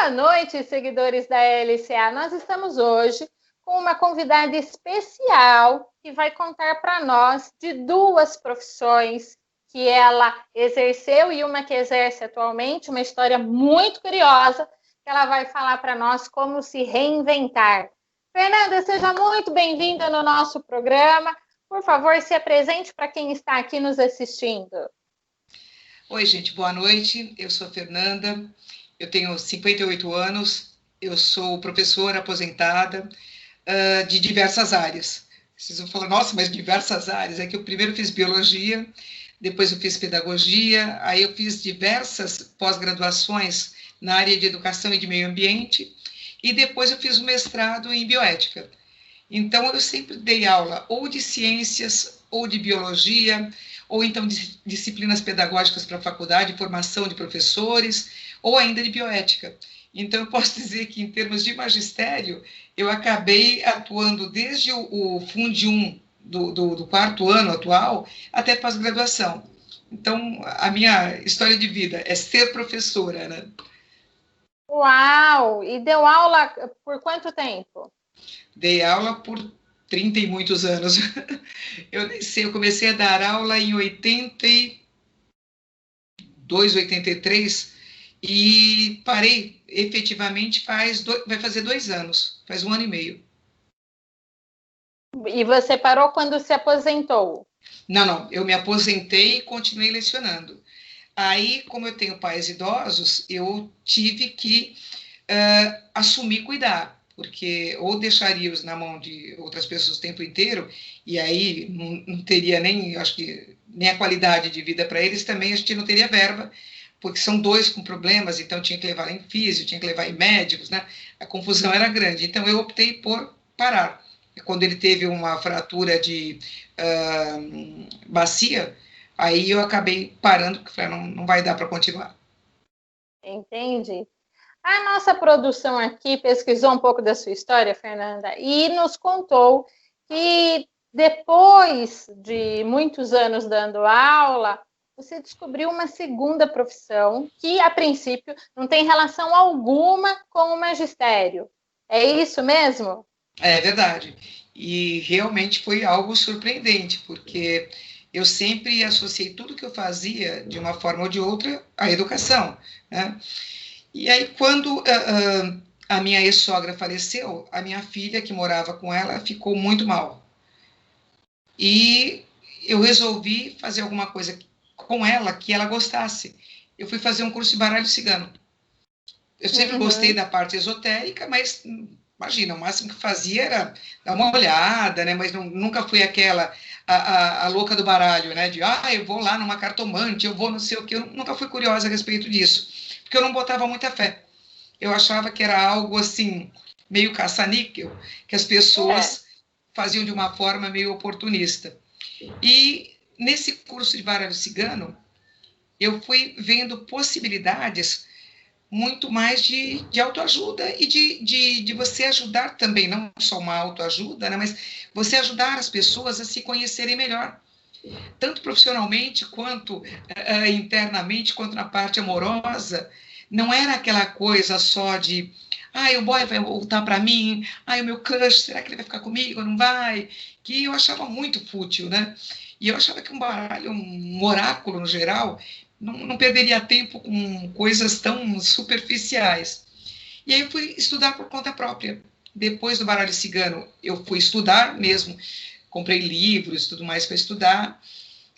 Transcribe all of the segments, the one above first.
Boa noite, seguidores da LCA. Nós estamos hoje com uma convidada especial que vai contar para nós de duas profissões que ela exerceu e uma que exerce atualmente, uma história muito curiosa, que ela vai falar para nós como se reinventar. Fernanda, seja muito bem-vinda no nosso programa. Por favor, se apresente para quem está aqui nos assistindo. Oi, gente, boa noite. Eu sou a Fernanda, eu tenho 58 anos, eu sou professora aposentada de diversas áreas. Vocês vão falar, nossa, mas diversas áreas? É que eu primeiro fiz biologia, depois eu fiz pedagogia, aí eu fiz diversas pós-graduações na área de educação e de meio ambiente, e depois eu fiz um mestrado em bioética. Então, eu sempre dei aula ou de ciências, ou de biologia, ou então de disciplinas pedagógicas para a faculdade, formação de professores, ou ainda de bioética. Então, eu posso dizer que, em termos de magistério, eu acabei atuando desde o Fundi 1 do quarto ano atual até pós-graduação. Então, a minha história de vida é ser professora, né? Uau! E deu aula por quanto tempo? Dei aula por 30 e muitos anos. Eu nem sei, eu comecei a dar aula em 82, 83 e parei efetivamente vai fazer 2 anos, faz 1 ano e meio. E você parou quando se aposentou? Não, eu me aposentei e continuei lecionando. Aí, como eu tenho pais idosos, eu tive que assumir cuidar, porque ou deixaria-os na mão de outras pessoas o tempo inteiro, e aí não teria nem, acho que, nem a qualidade de vida para eles, também a gente não teria verba, porque são 2 com problemas, então tinha que levar em físio, tinha que levar em médicos, né? A confusão era grande. Então eu optei por parar. Quando ele teve uma fratura de bacia, aí eu acabei parando, porque falei, não vai dar para continuar. Entendi. A nossa produção aqui pesquisou um pouco da sua história, Fernanda, e nos contou que depois de muitos anos dando aula, você descobriu uma segunda profissão que, a princípio, não tem relação alguma com o magistério. É isso mesmo? É verdade. E realmente foi algo surpreendente, porque eu sempre associei tudo que eu fazia, de uma forma ou de outra, à educação, né? E aí, quando a minha ex-sogra faleceu, a minha filha, que morava com ela, ficou muito mal. E eu resolvi fazer alguma coisa com ela que ela gostasse. Eu fui fazer um curso de baralho cigano. Eu sempre gostei da parte esotérica, mas imagina, o máximo que fazia era dar uma olhada, né? Mas nunca fui aquela, a louca do baralho, né? De, eu vou lá numa cartomante, eu vou não sei o quê. Eu nunca fui curiosa a respeito disso, porque eu não botava muita fé. Eu achava que era algo, assim, meio caça-níquel, que as pessoas faziam de uma forma meio oportunista. E nesse curso de baralho cigano, eu fui vendo possibilidades muito mais de autoajuda e de você ajudar também, não só uma autoajuda, né, mas você ajudar as pessoas a se conhecerem melhor, tanto profissionalmente quanto internamente, quanto na parte amorosa. Não era aquela coisa só de, o boy vai voltar para mim, o meu crush, será que ele vai ficar comigo ou não vai? Que eu achava muito fútil, né? E eu achava que um baralho, um oráculo no geral, não perderia tempo com coisas tão superficiais. E aí eu fui estudar por conta própria. Depois do baralho cigano, eu fui estudar mesmo, comprei livros e tudo mais para estudar.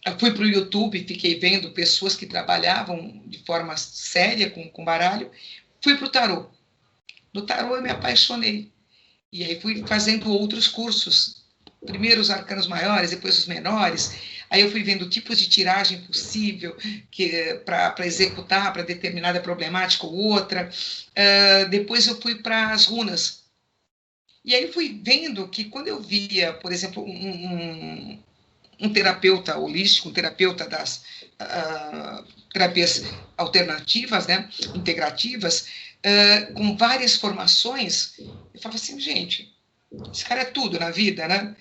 Eu fui para o YouTube, fiquei vendo pessoas que trabalhavam de forma séria com baralho. Fui para o tarô. No tarô eu me apaixonei. E aí fui fazendo outros cursos. Primeiro os arcanos maiores, depois os menores. Aí eu fui vendo tipos de tiragem possível para executar para determinada problemática ou outra. Depois eu fui para as runas. E aí fui vendo que quando eu via, por exemplo, um terapeuta holístico, um terapeuta das terapias alternativas, né, integrativas, com várias formações, eu falava assim, gente, esse cara é tudo na vida, né?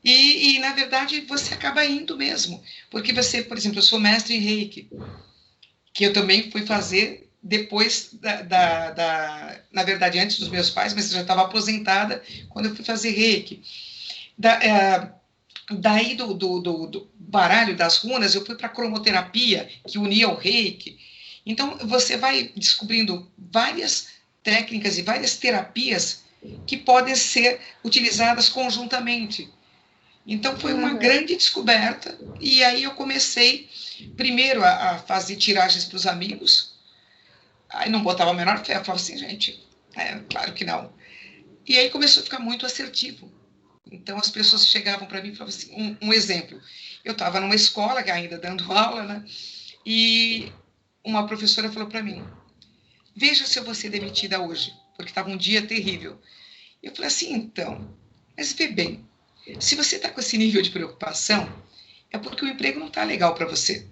E, na verdade, você acaba indo mesmo. Porque você, por exemplo, eu sou mestre em Reiki, que eu também fui fazer depois na verdade, antes dos meus pais, mas eu já estava aposentada quando eu fui fazer reiki. Daí do baralho das runas, eu fui para a cromoterapia, que unia o reiki. Então, você vai descobrindo várias técnicas e várias terapias que podem ser utilizadas conjuntamente. Então, foi uma grande descoberta, e aí eu comecei, primeiro, a fazer tiragens para os amigos. Aí não botava a menor fé, eu falava assim, gente, claro que não. E aí começou a ficar muito assertivo. Então, as pessoas chegavam para mim e falavam assim, um exemplo. Eu estava numa escola, ainda dando aula, né? E uma professora falou para mim, veja se eu vou ser demitida hoje, porque estava um dia terrível. Eu falei assim, então, mas vê bem, se você está com esse nível de preocupação, é porque o emprego não está legal para você.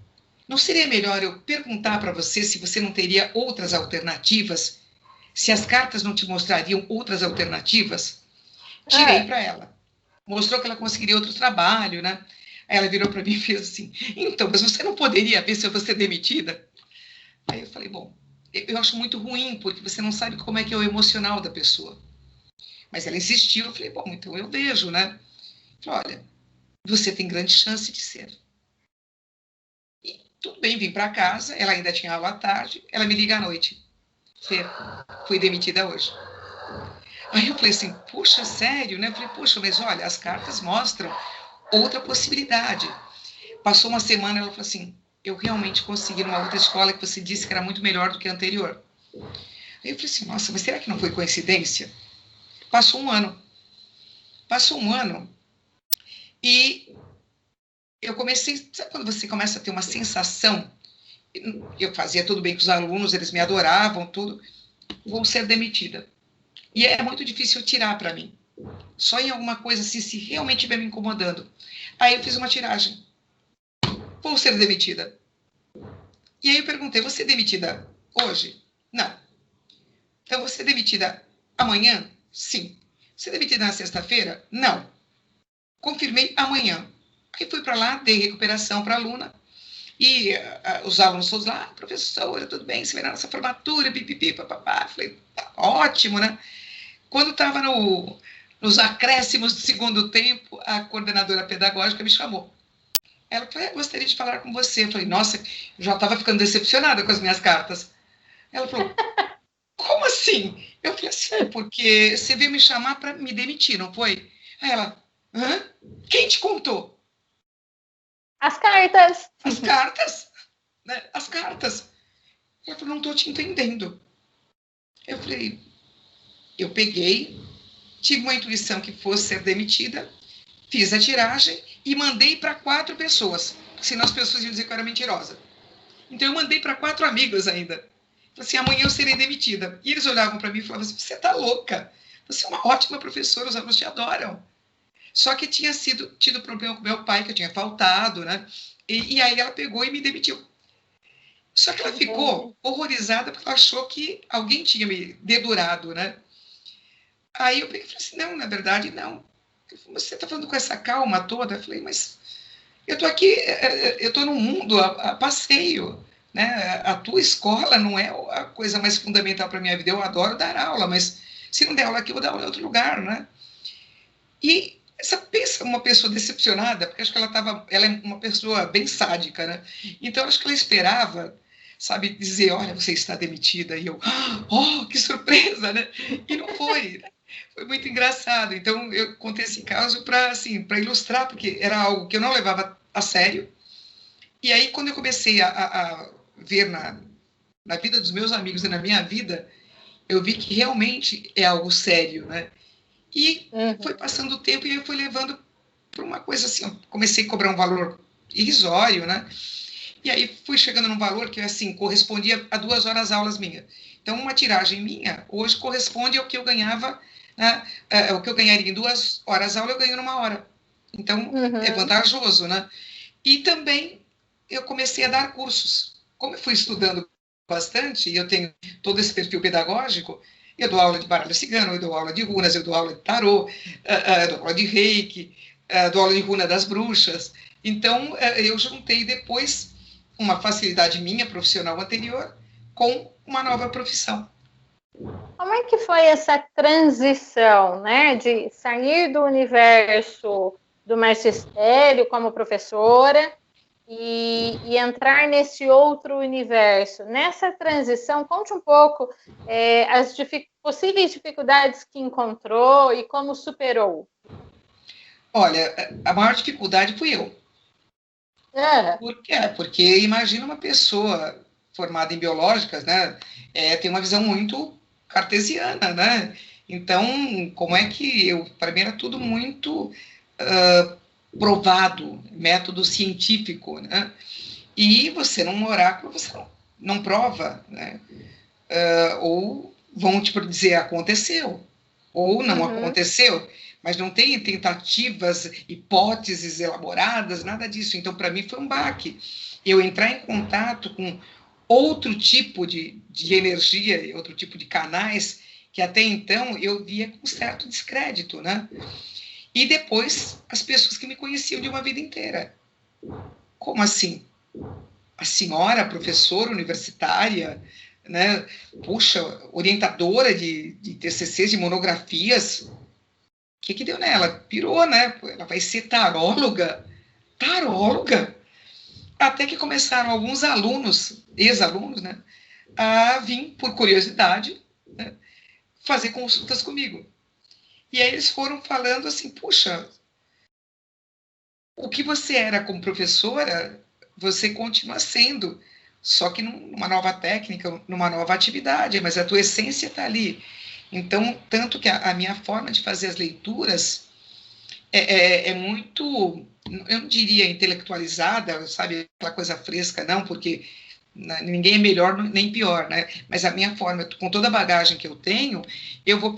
Não seria melhor eu perguntar para você se você não teria outras alternativas? Se as cartas não te mostrariam outras alternativas? Tirei para ela. Mostrou que ela conseguiria outro trabalho, né? Aí ela virou para mim e fez assim, então, mas você não poderia ver se eu vou ser demitida? Aí eu falei, bom, eu acho muito ruim, porque você não sabe como é que é o emocional da pessoa. Mas ela insistiu, eu falei, bom, então eu vejo, né? Eu falei, olha, você tem grande chance de ser. E tudo bem, vim para casa, ela ainda tinha aula à tarde, ela me liga à noite. Fê, fui demitida hoje. Aí eu falei assim, puxa, sério, né? Eu falei, puxa, mas olha, as cartas mostram outra possibilidade. Passou uma semana, ela falou assim, eu realmente consegui numa outra escola que você disse que era muito melhor do que a anterior. Aí eu falei assim, nossa, mas será que não foi coincidência? Passou um ano e eu comecei, sabe quando você começa a ter uma sensação, eu fazia tudo bem com os alunos, eles me adoravam, tudo, vou ser demitida. E é muito difícil tirar para mim. Só em alguma coisa assim, se realmente estiver me incomodando. Aí eu fiz uma tiragem. Vou ser demitida. E aí eu perguntei, você é demitida hoje? Não. Então, você é demitida amanhã? Sim. Você é demitida na sexta-feira? Não. Confirmei amanhã. Aí fui para lá, dei recuperação para a aluna, e os alunos todos lá, professora, tudo bem, você vai na nossa formatura, pipipi, papapá. Falei, tá ótimo, né? Quando estava nos acréscimos do segundo tempo, a coordenadora pedagógica me chamou. Ela falou, gostaria de falar com você. Eu falei, nossa, eu já estava ficando decepcionada com as minhas cartas. Ela falou, como assim? Eu falei assim, porque você veio me chamar para me demitir, não foi? Aí ela, hã? Quem te contou? As cartas. As cartas, né? As cartas. Ela falou, não estou te entendendo. Eu falei, eu peguei, tive uma intuição que fosse ser demitida, fiz a tiragem e mandei para 4 pessoas, senão as pessoas iam dizer que eu era mentirosa. Então eu mandei para 4 amigos ainda. Falei assim, amanhã eu serei demitida. E eles olhavam para mim e falavam assim, você está louca, você é uma ótima professora, os alunos te adoram. Só que tinha tido problema com meu pai, que eu tinha faltado, né? E aí ela pegou e me demitiu. Só que ela ficou horrorizada porque ela achou que alguém tinha me dedurado, né? Aí eu peguei e falei assim, não, na verdade, não. Você está falando com essa calma toda? Eu falei, mas eu estou aqui, eu estou num mundo a passeio, né? A tua escola não é a coisa mais fundamental para a minha vida. Eu adoro dar aula, mas se não der aula aqui, eu vou dar aula em outro lugar, né? E pensa uma pessoa decepcionada, porque acho que ela é uma pessoa bem sádica, né? Então, acho que ela esperava, sabe, dizer, olha, você está demitida, e eu, oh, que surpresa, né? E não foi, foi muito engraçado. Então, eu contei esse caso para ilustrar, porque era algo que eu não levava a sério. E aí, quando eu comecei a ver na vida dos meus amigos e na minha vida, eu vi que realmente é algo sério, né? E foi passando o tempo e eu fui levando para uma coisa assim, eu comecei a cobrar um valor irrisório, né? E aí fui chegando num valor que, assim, correspondia a 2 horas aulas minha. Então, uma tiragem minha, hoje, corresponde ao que eu ganhava, né? O que eu ganharia em 2 horas aula, eu ganho numa hora. Então, é vantajoso, né? E também eu comecei a dar cursos. Como eu fui estudando bastante, e eu tenho todo esse perfil pedagógico, eu dou aula de baralho cigano, eu dou aula de runas, eu dou aula de tarô, eu dou aula de reiki, dou aula de runa das bruxas. Então, eu juntei depois uma facilidade minha, profissional anterior, com uma nova profissão. Como é que foi essa transição, né, de sair do universo do magistério como professora e entrar nesse outro universo? Nessa transição, conte um pouco as possíveis dificuldades que encontrou e como superou. Olha, a maior dificuldade fui eu. Por quê? Porque imagina uma pessoa formada em biológicas, né, tem uma visão muito cartesiana, né? Então, como é que para mim era tudo muito provado, método científico, né? E você num oráculo, você não prova, né? Ou vão te dizer aconteceu, ou não aconteceu, mas não tem tentativas, hipóteses elaboradas, nada disso. Então, para mim, foi um baque. Eu entrar em contato com outro tipo de energia, outro tipo de canais, que até então eu via com certo descrédito, né? E depois, as pessoas que me conheciam de uma vida inteira. Como assim? A senhora, professora universitária, né? Puxa, orientadora de TCCs, de monografias, o que deu nela? Pirou, né? Ela vai ser taróloga? Taróloga? Até que começaram alguns alunos, ex-alunos, né, a vir, por curiosidade, né, fazer consultas comigo. E aí eles foram falando assim, puxa, o que você era como professora, você continua sendo, só que numa nova técnica, numa nova atividade, mas a tua essência está ali. Então, tanto que a minha forma de fazer as leituras é muito, eu não diria intelectualizada, sabe, aquela coisa fresca, não, porque ninguém é melhor nem pior, né? Mas a minha forma, com toda a bagagem que eu tenho, eu vou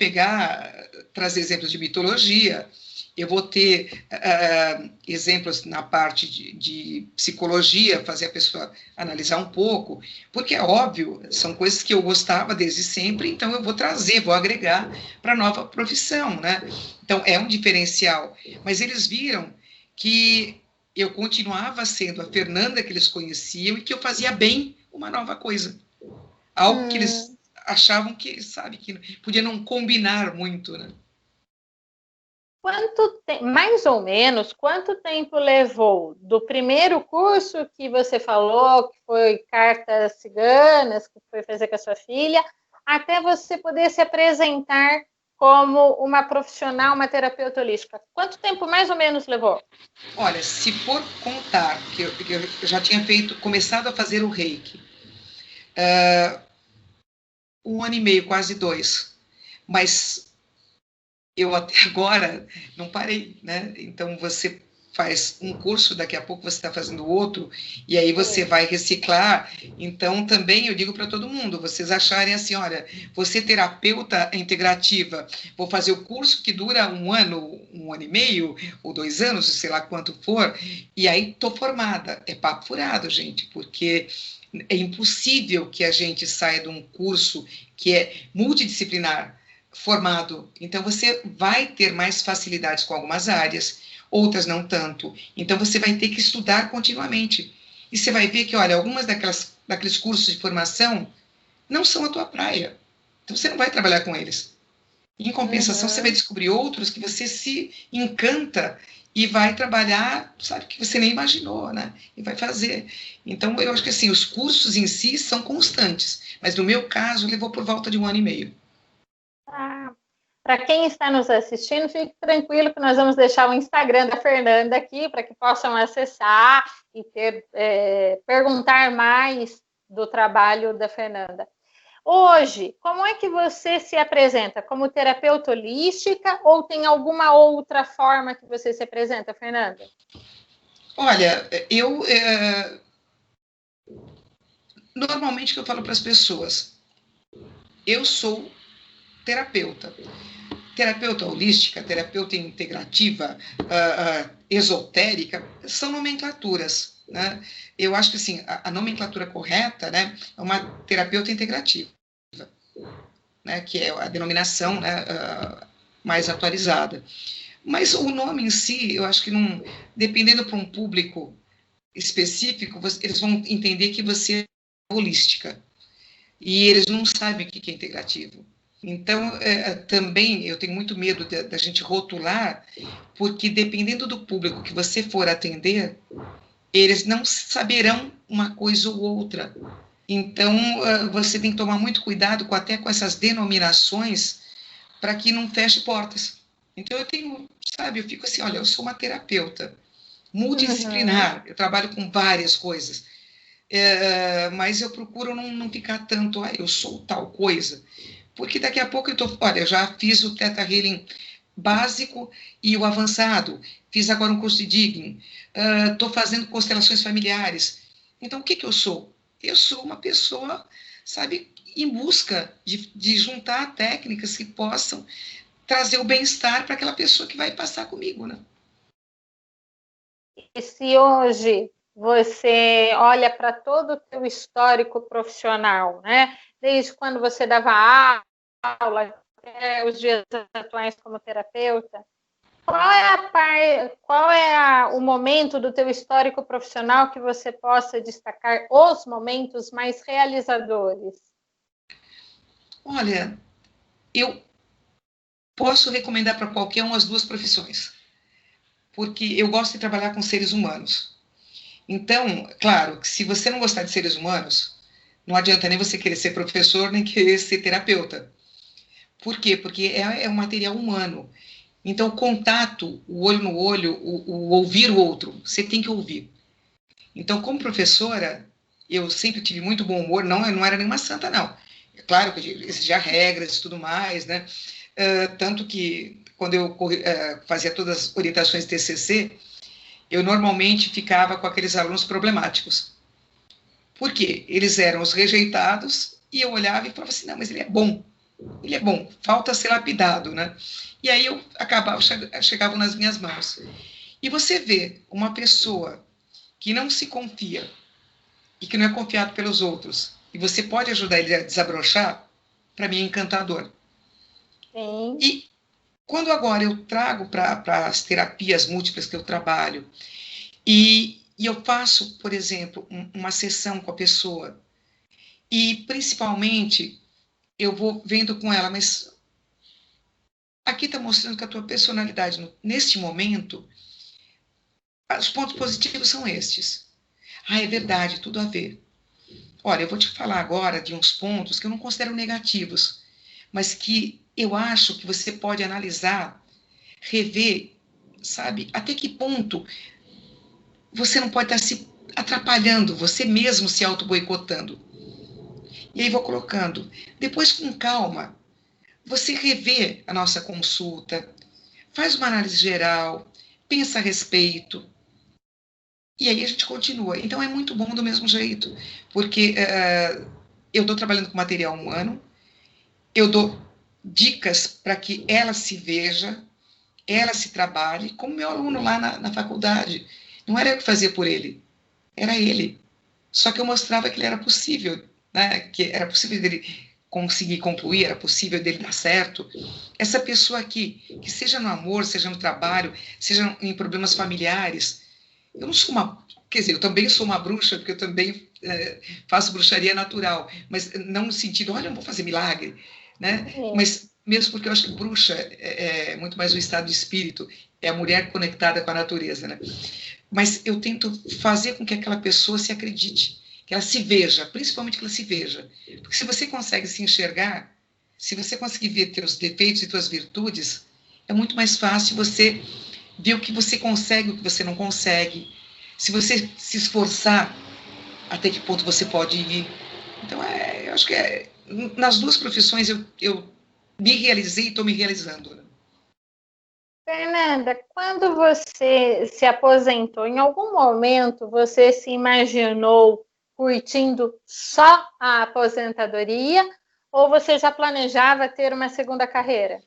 trazer exemplos de mitologia, eu vou ter exemplos na parte de psicologia, fazer a pessoa analisar um pouco, porque é óbvio, são coisas que eu gostava desde sempre, então eu vou trazer, vou agregar para a nova profissão, né? Então, é um diferencial. Mas eles viram que eu continuava sendo a Fernanda que eles conheciam e que eu fazia bem uma nova coisa. Algo que eles achavam que, sabe, que podia não combinar muito, né? Mais ou menos, quanto tempo levou do primeiro curso que você falou, que foi Cartas Ciganas, que foi fazer com a sua filha, até você poder se apresentar como uma profissional, uma terapeuta holística? Quanto tempo mais ou menos levou? Olha, se for contar que eu já tinha começado a fazer o reiki, 1 ano e meio, quase 2, mas eu até agora não parei, né? Então você faz um curso, daqui a pouco você está fazendo outro, e aí você vai reciclar. Então também eu digo para todo mundo, vocês acharem assim, olha, você terapeuta integrativa, vou fazer o curso que dura 1 ano e meio, ou 2 anos, sei lá quanto for, e aí estou formada. É papo furado, gente, porque é impossível que a gente saia de um curso que é multidisciplinar, formado. Então, você vai ter mais facilidades com algumas áreas, outras não tanto. Então, você vai ter que estudar continuamente. E você vai ver que, olha, algumas daqueles cursos de formação não são a tua praia. Então, você não vai trabalhar com eles. Em compensação, você vai descobrir outros que você se encanta e vai trabalhar, sabe, que você nem imaginou, né? E vai fazer. Então, eu acho que, assim, os cursos em si são constantes. Mas, no meu caso, levou por volta de 1 ano e meio. Para quem está nos assistindo, fique tranquilo que nós vamos deixar o Instagram da Fernanda aqui para que possam acessar e perguntar mais do trabalho da Fernanda. Hoje, como é que você se apresenta? Como terapeuta holística ou tem alguma outra forma que você se apresenta, Fernanda? Olha, normalmente que eu falo para as pessoas, eu sou terapeuta holística, terapeuta integrativa, esotérica, são nomenclaturas, né? Eu acho que assim, a nomenclatura correta, né, é uma terapeuta integrativa, né, que é a denominação, né, mais atualizada. Mas o nome em si, eu acho que não, dependendo para um público específico, eles vão entender que você é holística. e eles não sabem o que é integrativo. Então, também eu tenho muito medo da gente rotular, porque dependendo do público que você for atender, eles não saberão uma coisa ou outra. Então, você tem que tomar muito cuidado até com essas denominações para que não feche portas. Então, eu fico assim, olha, eu sou uma terapeuta multidisciplinar, eu trabalho com várias coisas, mas eu procuro não ficar tanto, eu sou tal coisa, porque daqui a pouco eu já fiz o Theta Healing básico e o avançado, fiz agora um curso de Digging, estou fazendo constelações familiares. Então, o que eu sou? Eu sou uma pessoa, sabe, em busca de juntar técnicas que possam trazer o bem-estar para aquela pessoa que vai passar comigo, né? E se hoje você olha para todo o teu histórico profissional, né? Desde quando você dava aula até os dias atuais como terapeuta, qual é o momento do teu histórico profissional que você possa destacar os momentos mais realizadores? Olha, eu posso recomendar para qualquer uma as duas profissões, porque eu gosto de trabalhar com seres humanos. Então, claro, que se você não gostar de seres humanos, não adianta nem você querer ser professor, nem querer ser terapeuta. Por quê? Porque é um material humano. Então, o contato, o olho no olho, o ouvir o outro, você tem que ouvir. Então, como professora, eu sempre tive muito bom humor, não era nenhuma santa, não. É claro que exigia regras e tudo mais, né? Tanto que, quando eu fazia todas as orientações de TCC, eu normalmente ficava com aqueles alunos problemáticos. Por quê? Eles eram os rejeitados e eu olhava e falava assim, não, mas ele é bom, falta ser lapidado, né? E aí eu chegava nas minhas mãos. E você vê uma pessoa que não se confia e que não é confiado pelos outros, e você pode ajudar ele a desabrochar, para mim é encantador. Sim. E quando agora eu trago para as terapias múltiplas que eu trabalho, e eu faço, por exemplo, uma sessão com a pessoa, e principalmente eu vou vendo com ela, mas aqui está mostrando que a tua personalidade, neste momento, os pontos positivos são estes. Ah, é verdade, tudo a ver. Olha, eu vou te falar agora de uns pontos que eu não considero negativos, mas que eu acho que você pode analisar, rever, sabe, até que ponto você não pode estar se atrapalhando, você mesmo se auto-boicotando. E aí vou colocando. Depois, com calma, você revê a nossa consulta, faz uma análise geral, pensa a respeito, e aí a gente continua. Então é muito bom do mesmo jeito, porque eu estou trabalhando com material humano, eu dou dicas para que ela se veja, ela se trabalhe, como meu aluno lá na faculdade. Não era eu que fazia por ele, era ele. Só que eu mostrava que ele era possível, né? Que era possível dele conseguir concluir, era possível dele dar certo. Essa pessoa aqui, que seja no amor, seja no trabalho, seja em problemas familiares, eu não sou uma... Quer dizer, eu também sou uma bruxa, porque eu também faço bruxaria natural, mas não no sentido, olha, eu vou fazer milagre, né? Mas mesmo porque eu acho que bruxa é muito mais um estado de espírito, é a mulher conectada com a natureza, né? Mas eu tento fazer com que aquela pessoa se acredite, que ela se veja, principalmente que ela se veja. Porque se você consegue se enxergar, se você conseguir ver teus defeitos e tuas virtudes, é muito mais fácil você ver o que você consegue, o que você não consegue. Se você se esforçar, até que ponto você pode ir. Então, eu acho que nas duas profissões eu me realizei e estou me realizando. Fernanda, quando você se aposentou, em algum momento você se imaginou curtindo só a aposentadoria ou você já planejava ter uma segunda carreira?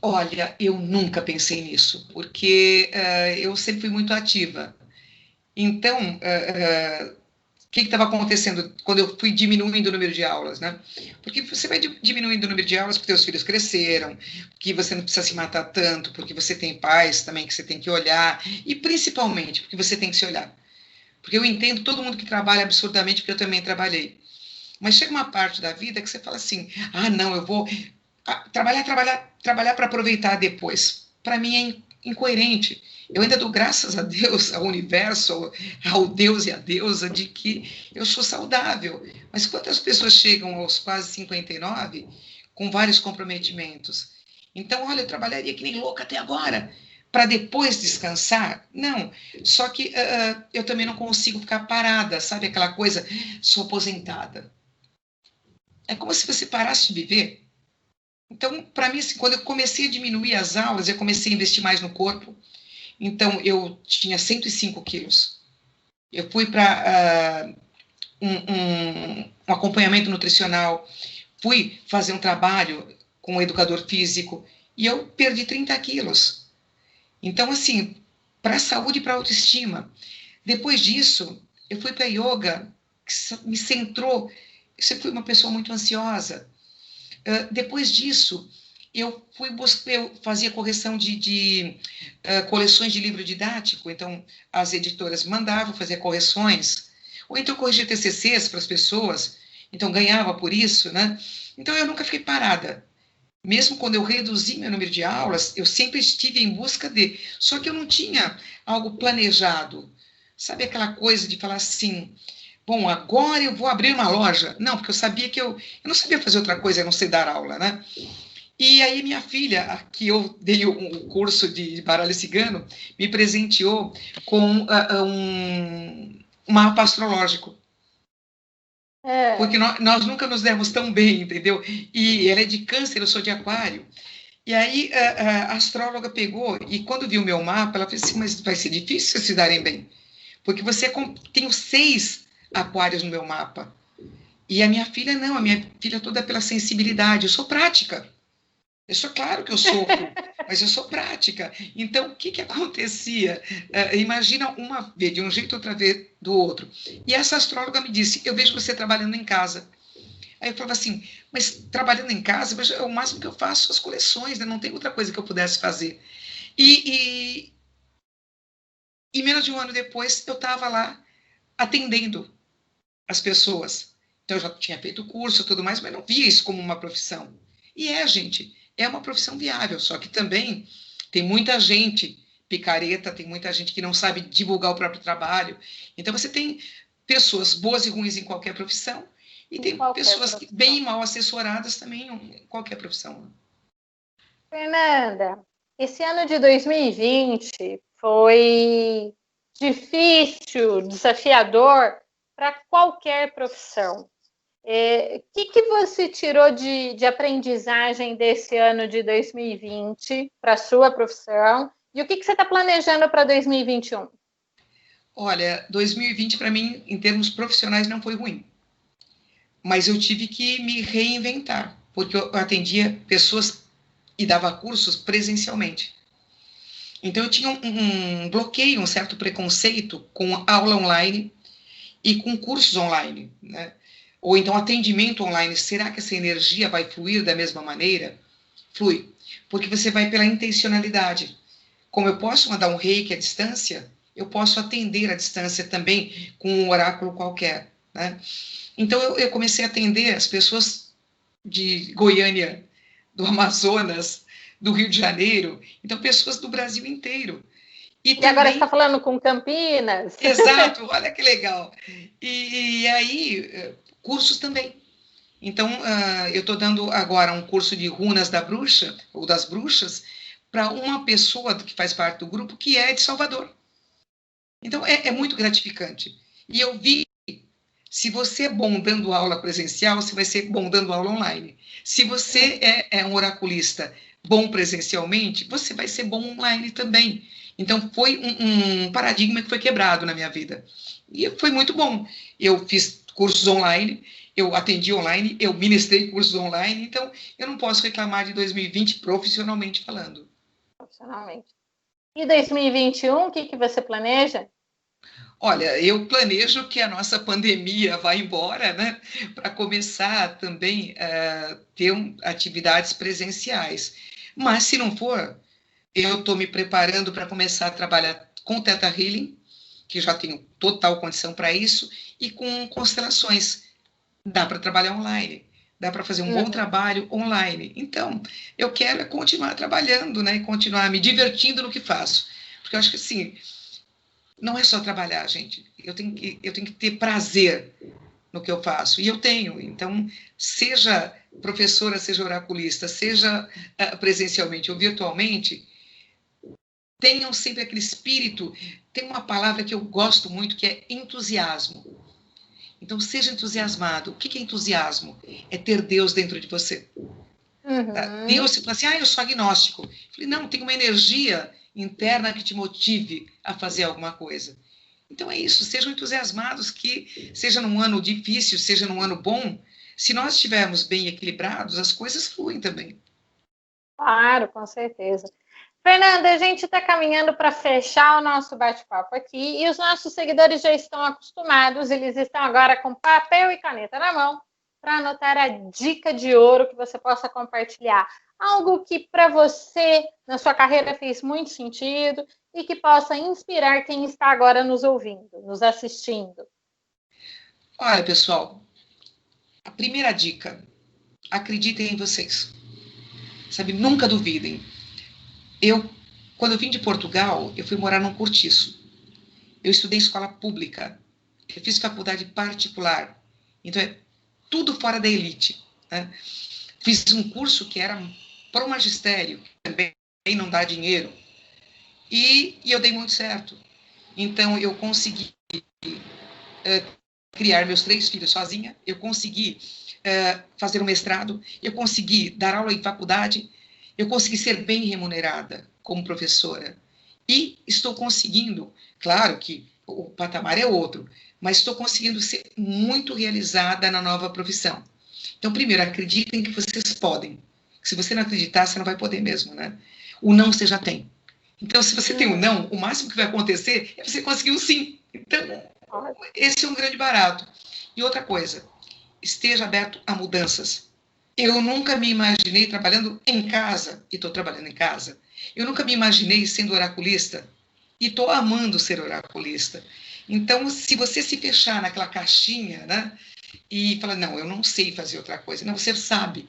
Olha, eu nunca pensei nisso, porque eu sempre fui muito ativa. Então, o que estava acontecendo quando eu fui diminuindo o número de aulas, né? Porque você vai diminuindo o número de aulas porque seus filhos cresceram, que você não precisa se matar tanto, porque você tem pais também que você tem que olhar, e principalmente porque você tem que se olhar. Porque eu entendo todo mundo que trabalha absurdamente, porque eu também trabalhei. Mas chega uma parte da vida que você fala assim, ah, não, eu vou trabalhar para aproveitar depois. Para mim é incoerente. Eu ainda dou graças a Deus, ao universo, ao Deus e à deusa, de que eu sou saudável. Mas quantas pessoas chegam aos quase 59 com vários comprometimentos? Então, olha, eu trabalharia que nem louca até agora, para depois descansar? Não. Só que eu também não consigo ficar parada, sabe aquela coisa? Sou aposentada. É como se você parasse de viver. Então, para mim, assim, quando eu comecei a diminuir as aulas, eu comecei a investir mais no corpo. Então, eu tinha 105 quilos. Eu fui para um acompanhamento nutricional, fui fazer um trabalho com um educador físico e eu perdi 30 quilos. Então, assim, para a saúde e para a autoestima. Depois disso, eu fui para yoga, que me centrou. Eu sempre fui uma pessoa muito ansiosa. Depois disso, eu fazia correção de coleções de livro didático, então as editoras mandavam fazer correções, ou então corrigir TCCs para as pessoas, então ganhava por isso, né? Então eu nunca fiquei parada. Mesmo quando eu reduzi meu número de aulas, eu sempre estive em busca de. Só que eu não tinha algo planejado. Sabe aquela coisa de falar assim, bom, agora eu vou abrir uma loja. Não, porque eu sabia que eu não sabia fazer outra coisa, a não sei dar aula, né? E aí minha filha, a que eu dei um curso de baralho cigano, me presenteou com um mapa astrológico. Porque nós nunca nos demos tão bem, entendeu? E ela é de câncer, eu sou de aquário. E aí a astróloga pegou, e quando viu o meu mapa, ela fez assim, mas vai ser difícil se darem bem. Porque tem os 6 aquários no meu mapa. E a minha filha não, a minha filha toda é pela sensibilidade. Eu sou prática. Eu sou, claro que eu sofro, mas eu sou prática. Então, o que acontecia? Imagina uma vez de um jeito, outra vez do outro. E essa astróloga me disse, eu vejo você trabalhando em casa. Aí eu falava assim, mas trabalhando em casa, o máximo que eu faço são as coleções, né? Não tem outra coisa que eu pudesse fazer. E menos de um ano depois, eu estava lá atendendo as pessoas. Então, eu já tinha feito o curso e tudo mais, mas não via isso como uma profissão. E gente, é uma profissão viável, só que também tem muita gente picareta, tem muita gente que não sabe divulgar o próprio trabalho. Então, você tem pessoas boas e ruins em qualquer profissão, e tem pessoas bem e mal assessoradas também em qualquer profissão. Fernanda, esse ano de 2020 foi difícil, desafiador para qualquer profissão. O que você tirou de aprendizagem desse ano de 2020 para a sua profissão? E o que você está planejando para 2021? Olha, 2020 para mim, em termos profissionais, não foi ruim. Mas eu tive que me reinventar, porque eu atendia pessoas e dava cursos presencialmente. Então, eu tinha um bloqueio, um certo preconceito com aula online e com cursos online, né? Ou então atendimento online. Será que essa energia vai fluir da mesma maneira? Flui, porque você vai pela intencionalidade. Como eu posso mandar um reiki à distância, eu posso atender à distância também com um oráculo qualquer, né? Então, eu comecei a atender as pessoas de Goiânia, do Amazonas, do Rio de Janeiro, então pessoas do Brasil inteiro. E também... agora você está falando com Campinas? Exato, olha que legal. E aí, cursos também. Então, eu estou dando agora um curso de runas da bruxa, ou das bruxas, para uma pessoa que faz parte do grupo que é de Salvador. Então, é muito gratificante. E eu vi, se você é bom dando aula presencial, você vai ser bom dando aula online. Se você é um oraculista bom presencialmente, você vai ser bom online também. Então, foi um paradigma que foi quebrado na minha vida. E foi muito bom. Eu fiz cursos online, eu atendi online, eu ministrei cursos online, então eu não posso reclamar de 2020 profissionalmente falando. Profissionalmente. E 2021, o que você planeja? Olha, eu planejo que a nossa pandemia vá embora, né? Para começar também a ter atividades presenciais. Mas, se não for, eu estou me preparando para começar a trabalhar com Theta Healing, que já tenho total condição para isso, e com constelações. Dá para trabalhar online, dá para fazer um bom trabalho online. Então, eu quero continuar trabalhando, né? E continuar me divertindo no que faço. Porque eu acho que, assim, não é só trabalhar, gente. Eu tenho que ter prazer no que eu faço. E eu tenho. Então, seja professora, seja oraculista, seja presencialmente ou virtualmente, tenham sempre aquele espírito. Tem uma palavra que eu gosto muito, que é entusiasmo. Então, seja entusiasmado. O que é entusiasmo? É ter Deus dentro de você. Deus, você fala assim, eu sou agnóstico. Eu falei, não, tem uma energia interna que te motive a fazer alguma coisa. Então é isso, sejam entusiasmados, que seja num ano difícil, seja num ano bom, se nós estivermos bem equilibrados, as coisas fluem também. Claro, com certeza. Fernanda, a gente está caminhando para fechar o nosso bate-papo aqui e os nossos seguidores já estão acostumados, eles estão agora com papel e caneta na mão para anotar a dica de ouro que você possa compartilhar. Algo que para você, na sua carreira, fez muito sentido e que possa inspirar quem está agora nos ouvindo, nos assistindo. Olha, pessoal, a primeira dica, acreditem em vocês. Sabe, nunca duvidem. Quando eu vim de Portugal, eu fui morar num cortiço. Eu estudei em escola pública. Eu fiz faculdade particular. Então, é tudo fora da elite. Né? Fiz um curso que era para o magistério, que também não dá dinheiro. E eu dei muito certo. Então, eu consegui criar meus 3 filhos sozinha, eu consegui fazer um mestrado, eu consegui dar aula em faculdade, eu consegui ser bem remunerada como professora. E estou conseguindo, claro que o patamar é outro, mas estou conseguindo ser muito realizada na nova profissão. Então, primeiro, acreditem que vocês podem. Se você não acreditar, você não vai poder mesmo, né? O não você já tem. Então, se você tem um não, o máximo que vai acontecer é você conseguir um sim. Então, esse é um grande barato. E outra coisa, esteja aberto a mudanças. Eu nunca me imaginei trabalhando em casa, e estou trabalhando em casa. Eu nunca me imaginei sendo oraculista, e estou amando ser oraculista. Então, se você se fechar naquela caixinha, né, e falar, não, eu não sei fazer outra coisa. Não, você sabe.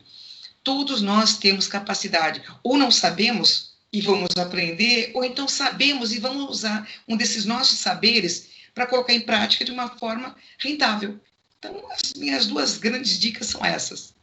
Todos nós temos capacidade. Ou não sabemos e vamos aprender, ou então sabemos e vamos usar um desses nossos saberes para colocar em prática de uma forma rentável. Então, as minhas 2 grandes dicas são essas.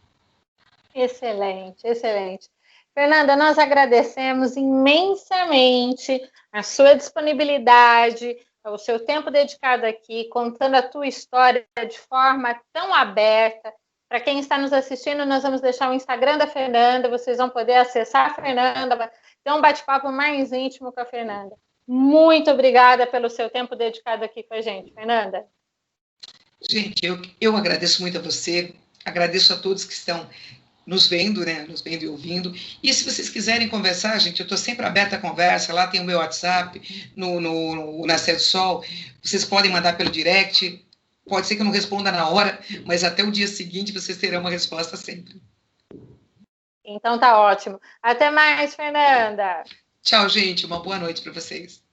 Excelente, excelente. Fernanda, nós agradecemos imensamente a sua disponibilidade, o seu tempo dedicado aqui, contando a tua história de forma tão aberta. Para quem está nos assistindo, nós vamos deixar o Instagram da Fernanda, vocês vão poder acessar a Fernanda, ter um bate-papo mais íntimo com a Fernanda. Muito obrigada pelo seu tempo dedicado aqui com a gente, Fernanda. Gente, eu agradeço muito a você, agradeço a todos que estão nos vendo, né? Nos vendo e ouvindo. E se vocês quiserem conversar, gente, eu estou sempre aberta a conversa. Lá tem o meu WhatsApp, no Nascer do Sol. Vocês podem mandar pelo direct. Pode ser que eu não responda na hora, mas até o dia seguinte vocês terão uma resposta sempre. Então tá ótimo. Até mais, Fernanda. Tchau, gente. Uma boa noite para vocês.